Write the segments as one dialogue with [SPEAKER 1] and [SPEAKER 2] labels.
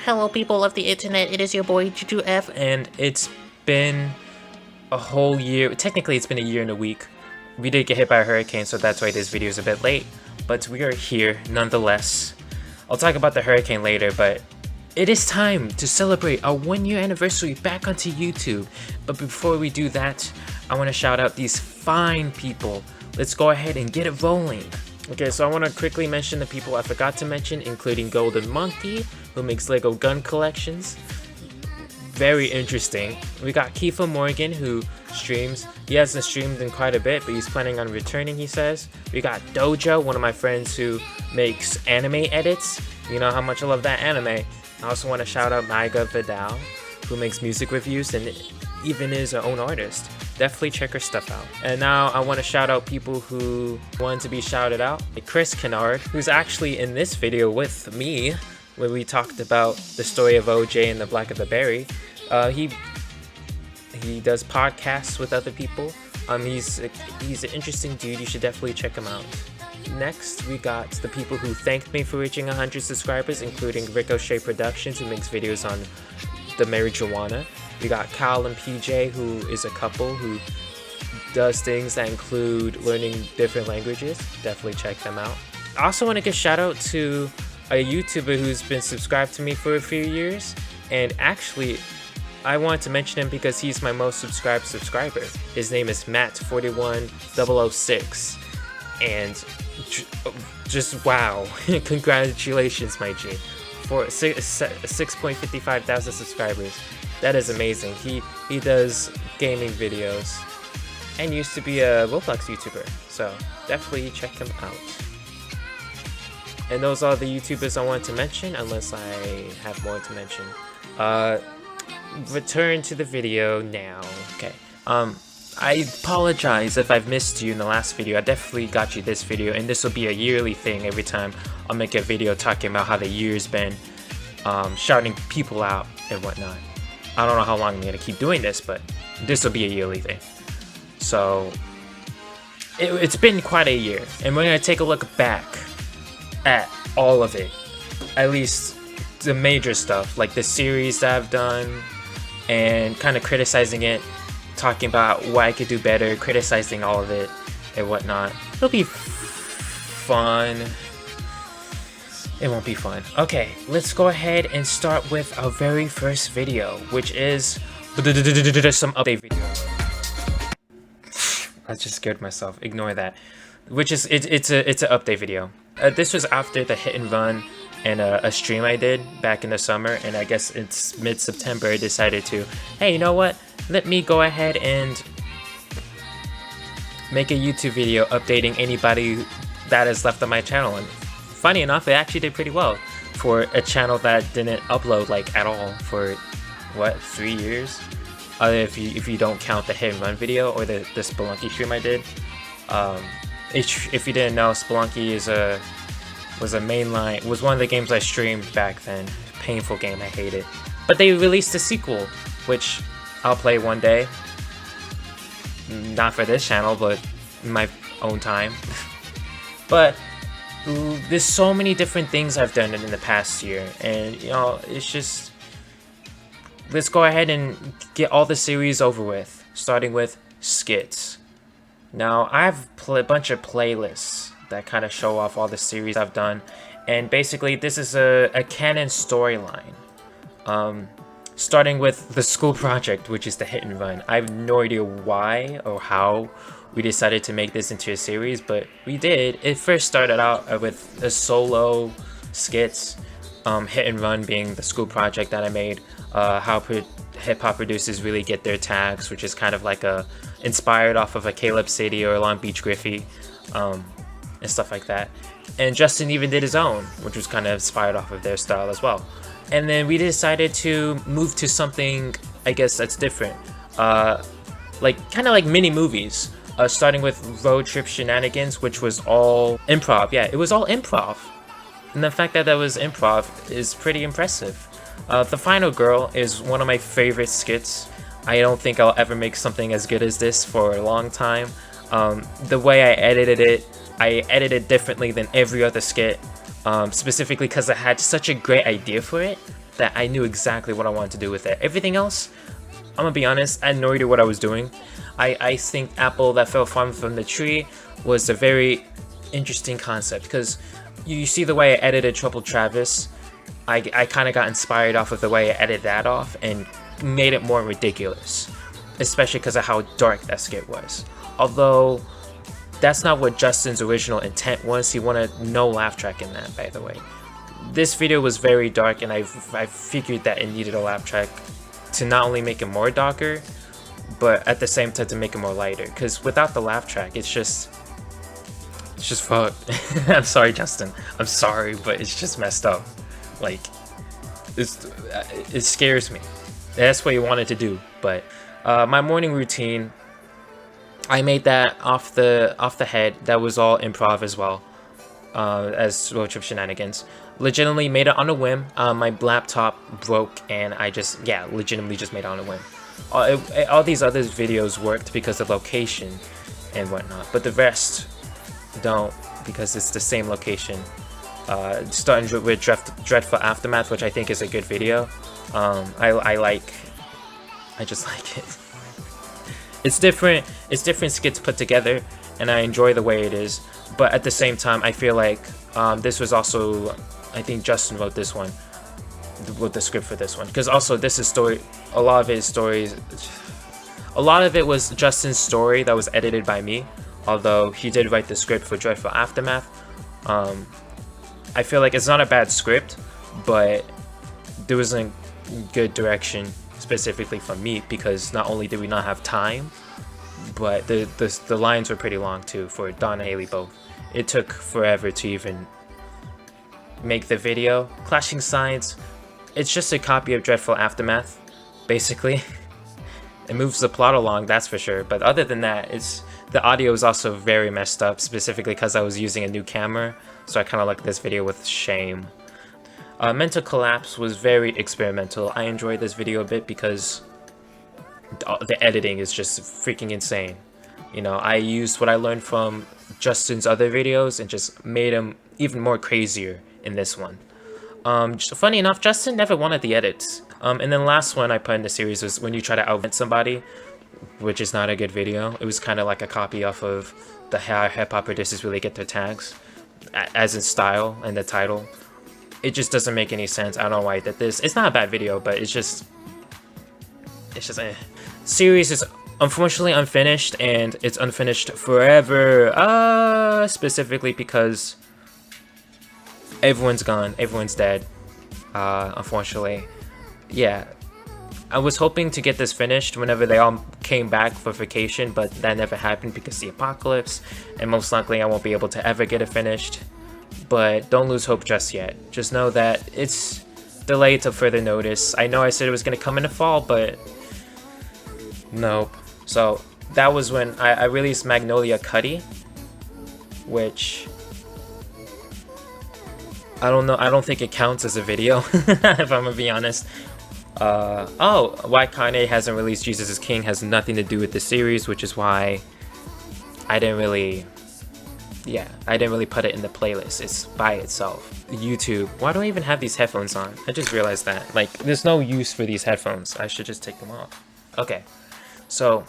[SPEAKER 1] Hello people of the internet, it is your boy Juju F, and it's been a whole year. Technically it's been a year and a week. We did get hit by a hurricane, so that's why this video is a bit late, but we are here nonetheless. I'll talk about the hurricane later, but it is time to celebrate our 1-year anniversary back onto YouTube. But before we do that, I want to shout out these fine people. Let's go ahead and get it rolling. Okay, so I want to quickly mention the people I forgot to mention, including Golden Monkey, who makes Lego gun collections. Very interesting. We got Kiefer Morgan, who streams. He hasn't streamed in quite a bit, but he's planning on returning, he says. We got Dojo, one of my friends who makes anime edits. You know how much I love that anime. I also want to shout out Maiga Vidal, who makes music reviews and even is her own artist. Definitely check her stuff out. And now I want to shout out people who want to be shouted out. Like Chris Kennard, who's actually in this video with me, where we talked about the story of OJ and the Black of the Berry. He does podcasts with other people. He's an interesting dude. You should definitely check him out. Next, we got the people who thanked me for reaching 100 subscribers, including Ricochet Productions, who makes videos on the marijuana. We got Kyle and PJ, who is a couple who does things that include learning different languages. Definitely check them out. I also want to give a shout out to a YouTuber who's been subscribed to me for a few years, and actually I wanted to mention him because he's my most subscribed subscriber. His name is Matt41006, and just wow. Congratulations, my G, for 6.55 thousand subscribers. That is amazing. He does gaming videos and used to be a Roblox YouTuber, so definitely check him out. And those are the YouTubers I wanted to mention, unless I have more to mention. Return to the video now. Okay. I apologize if I've missed you in the last video. I definitely got you this video, and this will be a yearly thing. Every time I'll make a video talking about how the year's been, shouting people out and whatnot. I don't know how long I'm gonna keep doing this, but this will be a yearly thing. So it's been quite a year, and we're gonna take a look back at all of it, at least the major stuff, like the series that I've done, and kind of criticizing it, talking about what I could do better, criticizing all of it and whatnot. It'll be fun. It won't be fun. Okay, let's go ahead and start with our very first video, which is some update video. I just scared myself. Ignore that. Which is it's an update video. This was after the hit and run and a stream I did back in the summer, and I guess it's mid-September I decided to, hey, you know what? Let me go ahead and make a YouTube video updating anybody that is left on my channel. And funny enough, it actually did pretty well for a channel that didn't upload like at all for what, 3 years? If you don't count the hit and run video or the Spelunky stream I did. If you didn't know, Spelunky was one of the games I streamed back then. Painful game, I hate it. But they released a sequel, which I'll play one day. Not for this channel, but in my own time. But there's so many different things I've done in the past year, and you know, it's just, let's go ahead and get all the series over with, starting with skits. Now, I have a bunch of playlists that kind of show off all the series I've done, and basically this is a canon storyline. Starting with the school project, which is the hit and run. I have no idea why or how we decided to make this into a series, but we did. It first started out with the solo skits, hit and run being the school project that I made, how hip-hop producers really get their tags, which is kind of like inspired off of a Caleb City or a Long Beach Griffey, and stuff like that. And Justin even did his own, which was kind of inspired off of their style as well. And then we decided to move to something, I guess, that's different, kind of like mini movies, starting with Road Trip Shenanigans, which was all improv. Yeah, it was all improv, and the fact that was improv is pretty impressive. The Final Girl is one of my favorite skits. I don't think I'll ever make something as good as this for a long time. The way I edited it differently than every other skit. specifically because I had such a great idea for it. that I knew exactly what I wanted to do with it. Everything else, I'm gonna be honest, I had no idea what I was doing. I think Apple That Fell from the Tree was a very interesting concept, because you see the way I edited Trouble Travis. I kind of got inspired off of the way I edited that off and made it more ridiculous, especially because of how dark that skit was. Although that's not what Justin's original intent was. He wanted no laugh track in that, by the way. This video was very dark, and I figured that it needed a laugh track to not only make it more darker, but at the same time to make it more lighter. Because without the laugh track, it's just fucked. I'm sorry, Justin. I'm sorry, but it's just messed up. Like, it scares me. That's what he wanted to do. But my morning routine, I made that off the head. That was all improv as well, as road trip shenanigans. Legitimately made it on a whim. My laptop broke, and I just, yeah, legitimately just made it on a whim. All these other videos worked because of location and whatnot, but the rest don't, because it's the same location. Starting with Dreadful Aftermath, which I think is a good video. I just like it. It's different skits put together, and I enjoy the way it is. But at the same time, I feel like this was also, I think Justin wrote this one, wrote the script for this one, because also this is a lot of it was Justin's story that was edited by me, although he did write the script for Dreadful Aftermath. I feel like it's not a bad script, but there wasn't good direction specifically from me, because not only did we not have time, but the lines were pretty long too for Don and Haley both. It took forever to even make the video. Clashing Signs, it's just a copy of Dreadful Aftermath, basically. It moves the plot along, that's for sure, but other than that, the audio is also very messed up, specifically because I was using a new camera, so I kind of look at this video with shame. Mental Collapse was very experimental. I enjoyed this video a bit because the editing is just freaking insane. You know, I used what I learned from Justin's other videos and just made them even more crazier in this one. Funny enough, Justin never wanted the edits. And then the last one I put in the series was When You Try to Outwit Somebody, which is not a good video. It was kind of like a copy off of the How Hip-Hop Producers Really Get Their Tags, as in style and the title. It just doesn't make any sense. I don't know why I did this. It's not a bad video, but it's just eh. Series is unfortunately unfinished, and it's unfinished forever. Specifically because everyone's gone, everyone's dead. Unfortunately, yeah. I was hoping to get this finished whenever they all came back for vacation, but that never happened because of the apocalypse, and most likely I won't be able to ever get it finished. But don't lose hope just yet. Just know that it's delayed to further notice. I know I said it was going to come in the fall, but nope. So that was when I released Magnolia Cuddy, which I don't know. I don't think it counts as a video, if I'm gonna be honest. Oh, why Kanye hasn't released Jesus is King has nothing to do with the series, which is why I didn't really put it in the playlist. It's by itself. YouTube. Why do I even have these headphones on? I just realized that. Like, there's no use for these headphones. I should just take them off. Okay. So,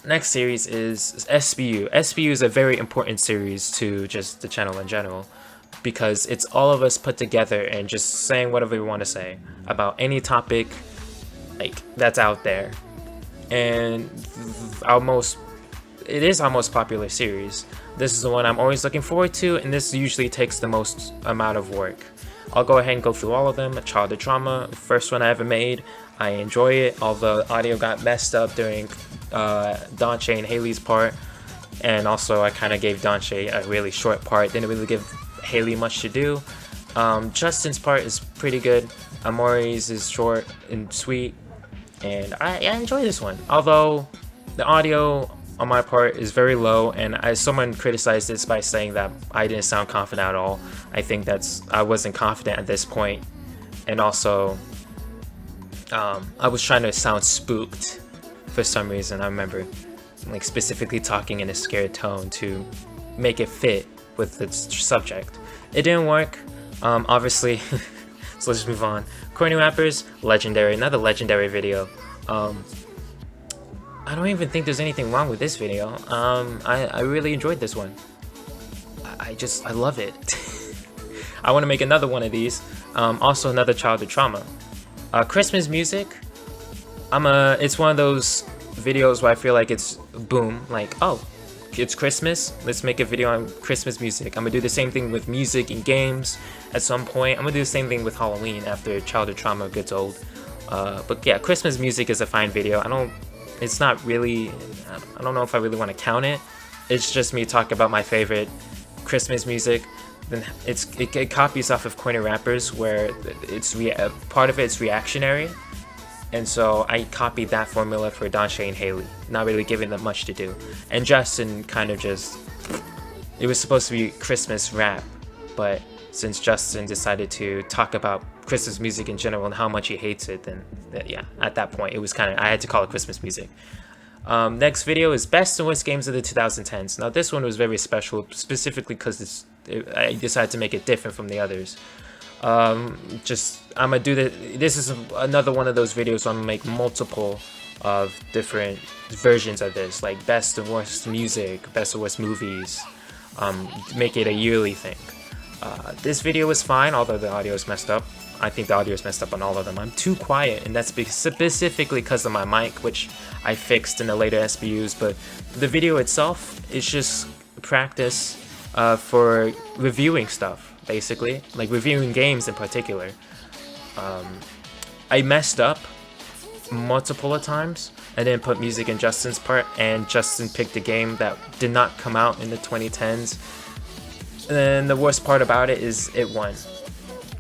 [SPEAKER 1] next series is SBU. SBU is a very important series to just the channel in general, because it's all of us put together and just saying whatever we want to say about any topic like that's out there. And it is our most popular series. This is the one I'm always looking forward to, and this usually takes the most amount of work. I'll go ahead and go through all of them. Childhood Trauma, first one I ever made. I enjoy it, although the audio got messed up during Donche and Haley's part, and also I kind of gave Donche a really short part, didn't really give Haley much to do. Justin's part is pretty good. Amori's is short and sweet, and I enjoy this one, although the audio on my part is very low, and someone criticized this by saying that I didn't sound confident at all. I think I wasn't confident at this point, and also I was trying to sound spooked for some reason. I remember like specifically talking in a scared tone to make it fit with the subject. It didn't work. Obviously So let's just move on. Corny Rappers, legendary, another legendary video. I don't even think there's anything wrong with this video. I really enjoyed this one. I love it. I want to make another one of these. Also another childhood trauma. Christmas music. It's one of those videos where I feel like it's boom, like, oh, it's Christmas, let's make a video on Christmas music. I'm gonna do the same thing with music and games at some point. I'm gonna do the same thing with Halloween after childhood trauma gets old. But yeah, Christmas music is a fine video. It's not really, I don't know if I really want to count it. It's just me talking about my favorite Christmas music. Then it copies off of Corny Rappers, where part of it's reactionary, and so I copied that formula for Dansha and Haley, not really giving them much to do. And Justin kind of just, it was supposed to be Christmas rap, but since Justin decided to talk about Christmas music in general and how much he hates it, then yeah, at that point it was kind of, I had to call it Christmas music. Next video is best and worst games of the 2010s. Now this one was very special, specifically because I decided to make it different from the others. I'm gonna do this is another one of those videos where I'm gonna make multiple of different versions of this, like best and worst music, best and worst movies, make it a yearly thing. This video was fine, although the audio is messed up. I think the audio is messed up on all of them. I'm too quiet, and that's specifically because of my mic, which I fixed in the later SBUs, but the video itself is just practice for reviewing stuff, basically, like reviewing games in particular. I messed up multiple times. I didn't put music in Justin's part, and Justin picked a game that did not come out in the 2010s. And the worst part about it is it won.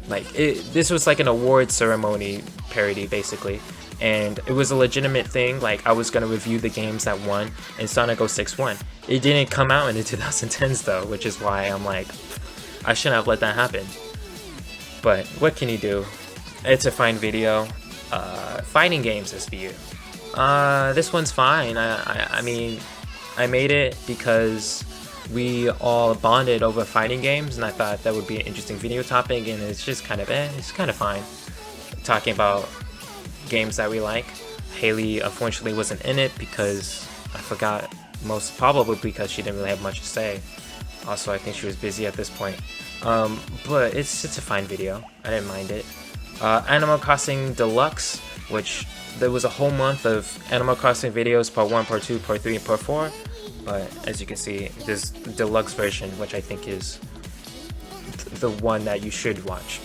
[SPEAKER 1] Like, this was like an award ceremony parody, basically, and it was a legitimate thing. Like, I was gonna review the games that won, and Sonic 06 won. It didn't come out in the 2010s though, which is why I'm like, I shouldn't have let that happen. But what can you do? It's a fine video. Fighting games SBU. This one's fine. I mean, I made it because we all bonded over fighting games, and I thought that would be an interesting video topic, and it's just kind of it's kind of fine. Talking about games that we like. Haley unfortunately wasn't in it because I forgot, most probably because she didn't really have much to say. Also, I think she was busy at this point. But it's a fine video. I didn't mind it. Animal Crossing Deluxe, which there was a whole month of Animal Crossing videos, part 1, part 2, part 3, and part 4. But as you can see, this deluxe version, which I think is the one that you should watch.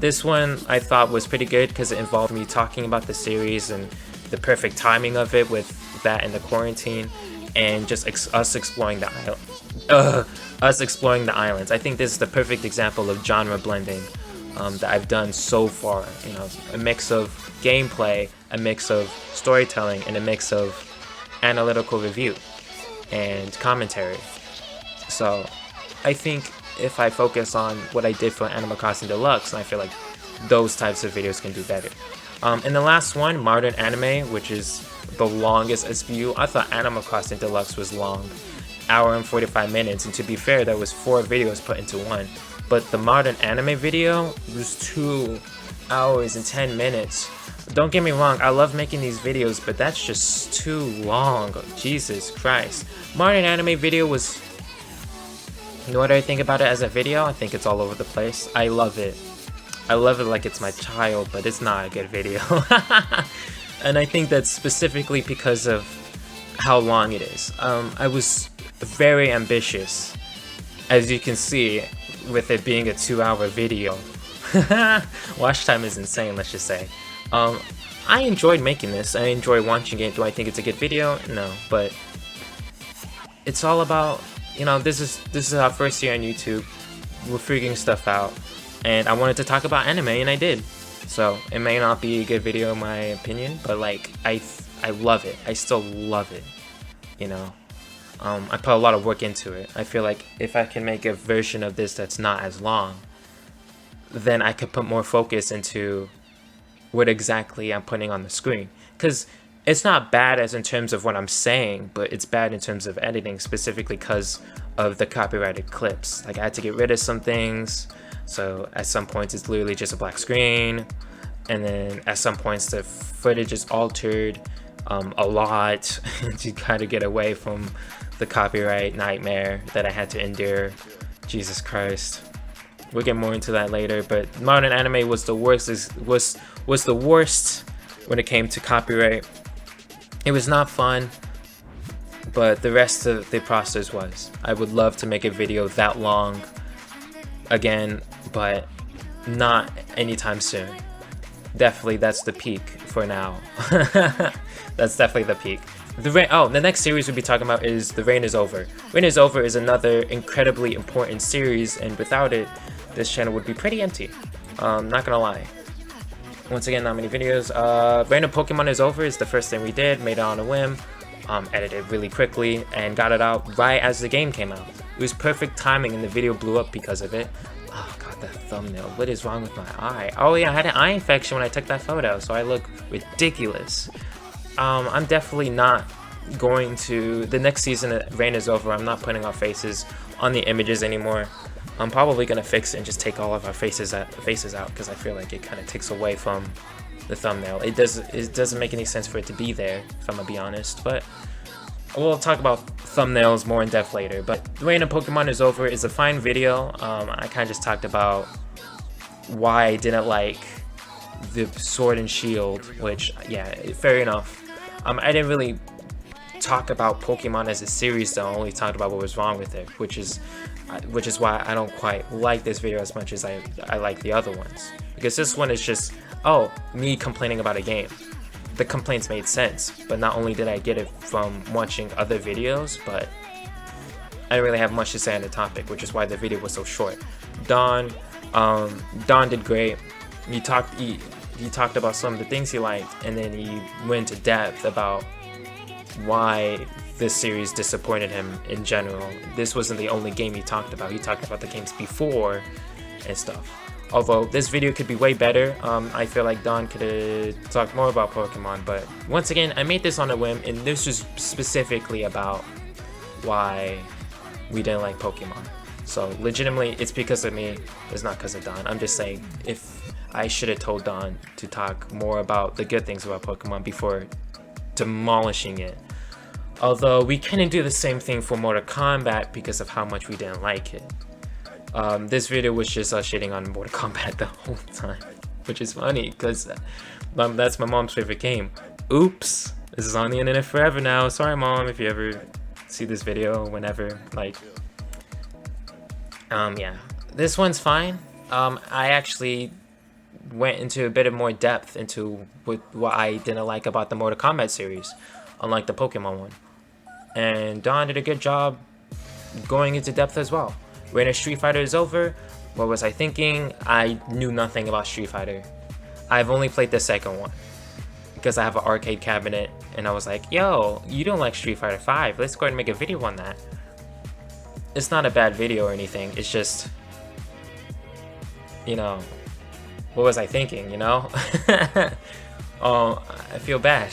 [SPEAKER 1] This one I thought was pretty good because it involved me talking about the series and the perfect timing of it with that and the quarantine, and just us exploring the islands. I think this is the perfect example of genre blending that I've done so far. You know, a mix of gameplay, a mix of storytelling, and a mix of analytical review and commentary. So I think if I focus on what I did for Animal Crossing Deluxe, I feel like those types of videos can do better. And the last one, Modern Anime, which is the longest SBU. I thought Animal Crossing Deluxe was long, hour and 45 minutes, and to be fair, there was 4 videos put into one. But the Modern Anime video was 2 hours and 10 minutes. Don't get me wrong, I love making these videos, but that's just too long. Jesus Christ. Modern Anime video was... What do I think about it as a video? I think it's all over the place. I love it. I love it like it's my child, but it's not a good video. And I think that's specifically because of how long it is. I was very ambitious, as you can see, with it being a 2-hour video. Watch time is insane, let's just say. I enjoyed making this. I enjoy watching it. Do I think it's a good video? No, but it's all about, you know, this is our first year on YouTube. We're figuring stuff out, and I wanted to talk about anime, and I did. So it may not be a good video in my opinion, but like I love it. I still love it. You know, I put a lot of work into it. I feel like if I can make a version of this that's not as long, then I could put more focus into what exactly I'm putting on the screen. Because it's not bad as in terms of what I'm saying, but it's bad in terms of editing, specifically because of the copyrighted clips. Like, I had to get rid of some things. So at some points it's literally just a black screen, and then at some points the footage is altered a lot to kind of get away from the copyright nightmare that I had to endure. Jesus Christ. We'll get more into that later, but modern anime was the worst. Was the worst when it came to copyright. It was not fun, but the rest of the process was. I would love to make a video that long again, but not anytime soon. Definitely, that's the peak for now. That's definitely the peak. The next series we'll be talking about is The Reign is Over. Reign is Over is another incredibly important series, and without it, this channel would be pretty empty. Not gonna lie. Once again, not many videos. Reign of Pokemon is Over is the first thing we did. Made it on a whim. Edited really quickly and got it out right as the game came out. It was perfect timing, and the video blew up because of it. Oh god, that thumbnail. What is wrong with my eye? Oh yeah, I had an eye infection when I took that photo, so I look ridiculous. I'm definitely not going to... The next season of Reign is Over, I'm not putting our faces on the images anymore. I'm probably going to fix it and just take all of our faces out because I feel like it kind of takes away from the thumbnail. It doesn't make any sense for it to be there, if I'm going to be honest. But we'll talk about thumbnails more in depth later. But The Reign of Pokemon is Over is a fine video. I kind of just talked about why I didn't like the Sword and Shield, which, yeah, fair enough. I didn't really talk about Pokemon as a series though. I only talked about what was wrong with it, which is why I don't quite like this video as much as I like the other ones. Because this one is just, oh, me complaining about a game. The complaints made sense, but not only did I get it from watching other videos, but I didn't really have much to say on the topic, which is why the video was so short. Don did great. He talked about some of the things he liked, and then he went into depth about why this series disappointed him in general. This wasn't the only game he talked about. He talked about the games before and stuff. Although this video could be way better. I feel like Don could have talked more about Pokemon, but once again, I made this on a whim, and this was specifically about why we didn't like Pokemon. So legitimately, it's because of me. It's not because of Don. I'm just saying, if I should have told Don to talk more about the good things about Pokemon before demolishing it. Although we couldn't do the same thing for Mortal Kombat because of how much we didn't like it. This video was just us shitting on Mortal Kombat the whole time, which is funny because that's my mom's favorite game. Oops, this is on the internet forever now. Sorry, Mom, if you ever see this video, whenever. Like, yeah, this one's fine. I actually went into a bit of more depth into what I didn't like about the Mortal Kombat series, unlike the Pokemon one. And Don did a good job going into depth as well. Reign of Street Fighter is Over. What was I thinking? I knew nothing about Street Fighter. I've only played the second one because I have an arcade cabinet, and I was like, yo, you don't like Street Fighter 5, let's go ahead and make a video on that. It's not a bad video or anything, it's just, you know, what was I thinking, you know? Oh, I feel bad.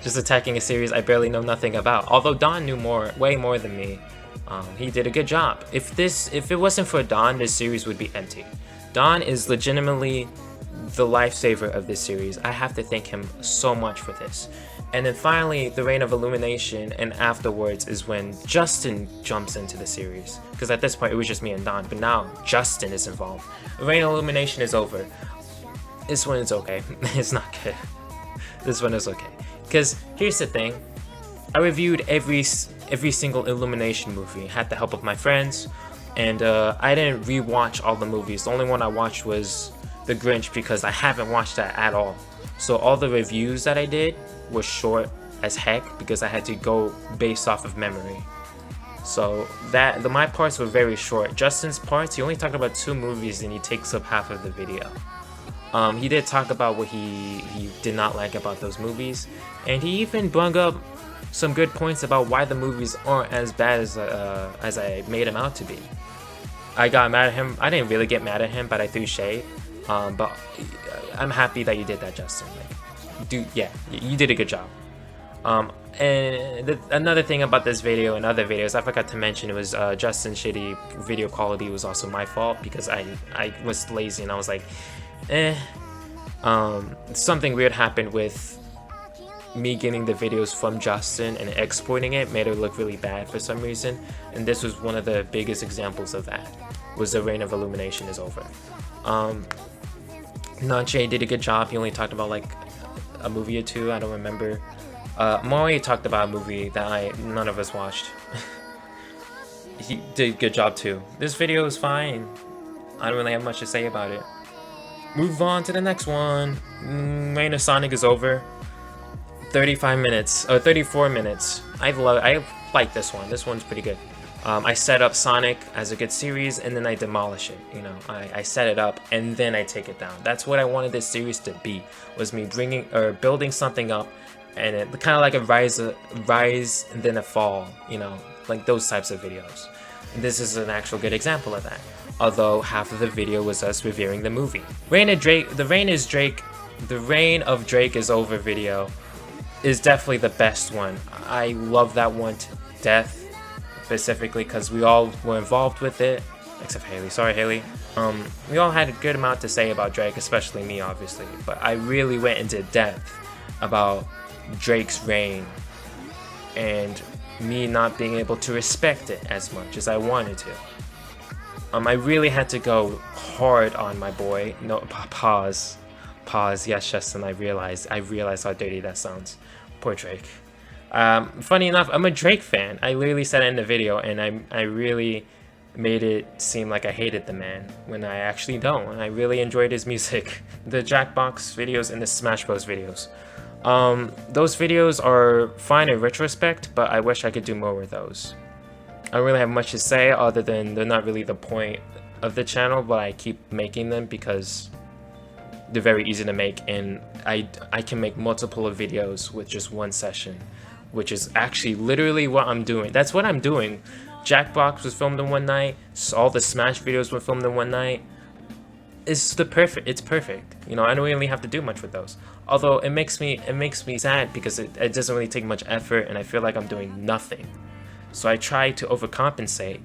[SPEAKER 1] Just attacking a series I barely know nothing about. Although Don knew way more than me. He did a good job. If it wasn't for Don, this series would be empty. Don is legitimately the lifesaver of this series. I have to thank him so much for this. And then finally, the Reign of Illumination, and afterwards is when Justin jumps into the series. Because at this point, it was just me and Don, but now Justin is involved. The Reign of Illumination is over. This one is okay. It's not good. This one is okay. Because here's the thing. I reviewed every single Illumination movie. I had the help of my friends. And I didn't rewatch all the movies. The only one I watched was The Grinch because I haven't watched that at all. So all the reviews that I did was short as heck because I had to go based off of memory. So my parts were very short. Justin's parts, he only talked about 2 movies and he takes up half of the video. He did talk about what he did not like about those movies, and he even brought up some good points about why the movies aren't as bad as I made them out to be. I got mad at him. I didn't really get mad at him, but I threw shade. But I'm happy that you did that, Justin. Like, dude, yeah, you did a good job. And another thing about this video and other videos, I forgot to mention, it was Justin's shitty video quality was also my fault because I was lazy and I was like, something weird happened with me getting the videos from Justin and exporting it made it look really bad for some reason, and this was one of the biggest examples of that. Was the Reign of Illumination is over. Nache did a good job. He only talked about like a movie or two, I don't remember. Maury talked about a movie that none of us watched. He did a good job too. This video is fine. I don't really have much to say about it. Move on to the next one. Reign of Sonic is over. 35 minutes, or 34 minutes. I like this one. This one's pretty good. I set up Sonic as a good series, and then I demolish it. You know, I set it up, and then I take it down. That's what I wanted this series to be. Was me building something up, and it kind of like a rise and then a fall. You know, like those types of videos. And this is an actual good example of that. Although half of the video was us reviewing the movie. The Reign of Drake is over video is definitely the best one. I love that one to death, specifically because we all were involved with it, except Haley. Sorry, Haley. We all had a good amount to say about Drake, especially me, obviously. But I really went into depth about Drake's reign and me not being able to respect it as much as I wanted to. I really had to go hard on my boy. No, pause. Yes, Justin, I realized how dirty that sounds. Poor Drake. Funny enough, I'm a Drake fan. I literally said it in the video, and I really made it seem like I hated the man when I actually don't. And I really enjoyed his music. The Jackbox videos and the Smash Bros videos. Those videos are fine in retrospect, but I wish I could do more with those. I don't really have much to say other than they're not really the point of the channel, but I keep making them because they're very easy to make, and I can make multiple of videos with just one session, which is actually literally what I'm doing. That's what I'm doing. Jackbox was filmed in one night. All the Smash videos were filmed in one night. It's perfect. You know, I don't really have to do much with those. Although it makes me sad because it doesn't really take much effort, and I feel like I'm doing nothing. So I try to overcompensate,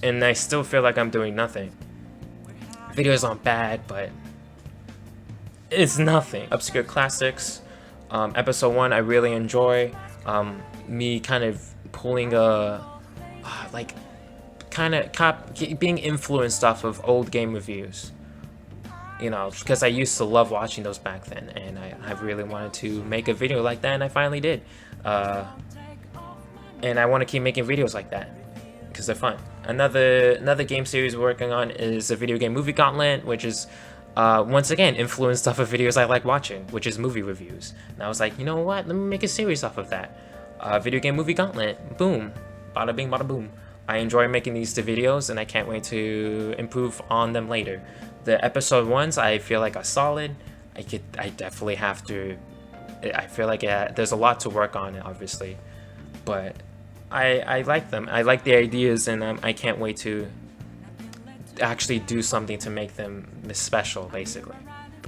[SPEAKER 1] and I still feel like I'm doing nothing. Videos aren't bad, but it's nothing. Obscure Classics, episode 1 I really enjoy. Me kind of pulling being influenced off of old game reviews. You know, because I used to love watching those back then, and I really wanted to make a video like that, and I finally did. And I want to keep making videos like that because they're fun. Another game series we're working on is a video game movie gauntlet, which is once again influenced off of videos I like watching, which is movie reviews. And I was like, you know what? Let me make a series off of that. Video game movie gauntlet. Boom. Bada bing, bada boom. I enjoy making these videos, and I can't wait to improve on them later. The episode 1s I feel like are solid. I definitely have to. I feel like there's a lot to work on, obviously, but I like them. I like the ideas, and I can't wait to actually do something to make them special, basically.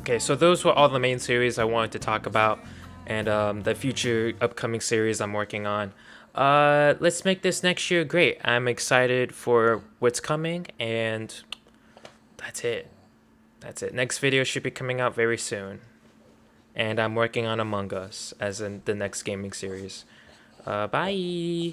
[SPEAKER 1] Okay, so those were all the main series I wanted to talk about, and the future upcoming series I'm working on. Let's make this next year great. I'm excited for what's coming, and that's it. Next video should be coming out very soon, and I'm working on Among Us as in the next gaming series. Bye.